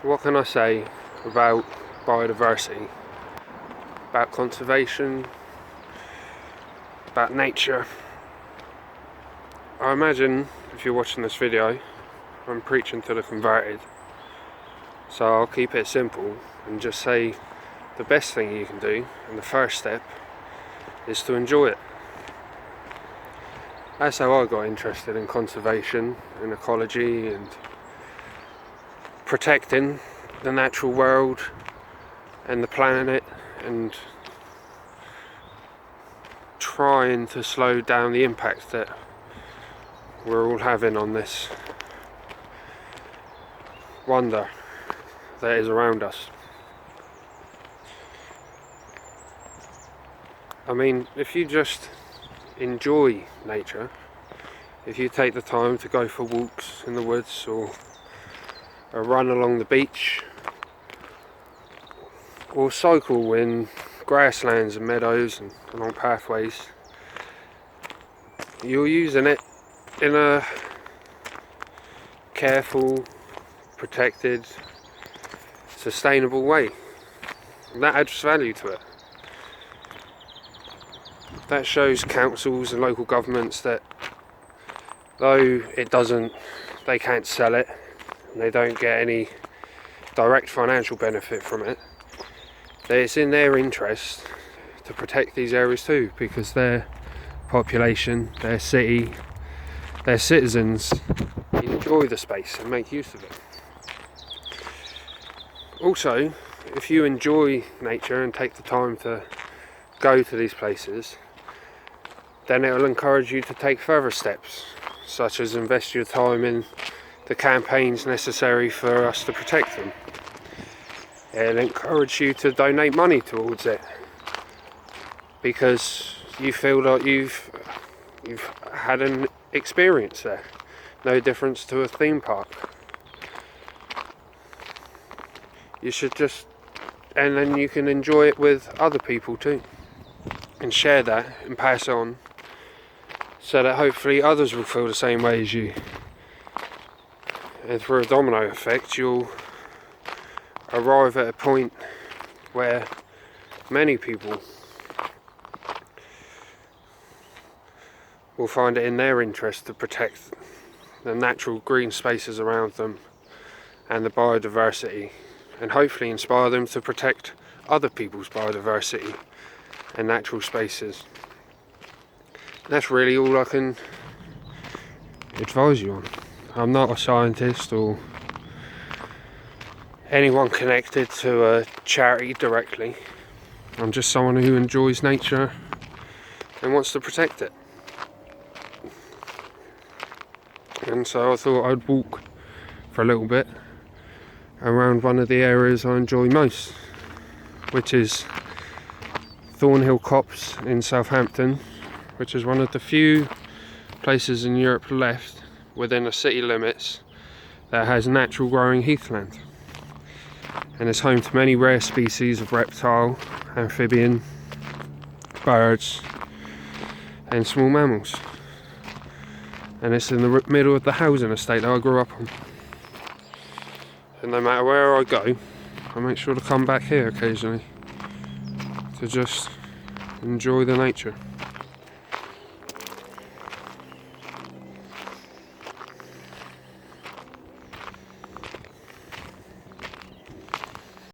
what can I say about biodiversity, about conservation, about nature? I imagine if you're watching this video, I'm preaching to the converted, so I'll keep it simple and just say the best thing you can do, and the first step, is to enjoy it. That's how I got interested in conservation and ecology and protecting the natural world and the planet, and trying to slow down the impact that we're all having on this wonder that is around us. I mean, if you just enjoy nature, if you take the time to go for walks in the woods or a run along the beach or cycle in grasslands and meadows and along pathways, you're using it in a careful, protected, sustainable way. And that adds value to it. That shows councils and local governments that though they can't sell it, and they don't get any direct financial benefit from it, that it's in their interest to protect these areas too, because their population, their city, their citizens enjoy the space and make use of it. Also, if you enjoy nature and take the time to go to these places, then it will encourage you to take further steps, such as invest your time in the campaigns necessary for us to protect them. It'll encourage you to donate money towards it, because you feel like you've had an experience there, no difference to a theme park. You should just, and then you can enjoy it with other people too, and share that and pass it on, so that hopefully others will feel the same way as you. And through a domino effect, you'll arrive at a point where many people will find it in their interest to protect the natural green spaces around them and the biodiversity, and hopefully inspire them to protect other people's biodiversity and natural spaces. That's really all I can advise you on. I'm not a scientist or anyone connected to a charity directly. I'm just someone who enjoys nature and wants to protect it. And so I thought I'd walk for a little bit around one of the areas I enjoy most, which is Thornhill Copse in Southampton, which is one of the few places in Europe left within the city limits that has natural growing heathland, and is home to many rare species of reptile, amphibian, birds and small mammals. And it's in the middle of the housing estate that I grew up on, and no matter where I go, I make sure to come back here occasionally to just enjoy the nature.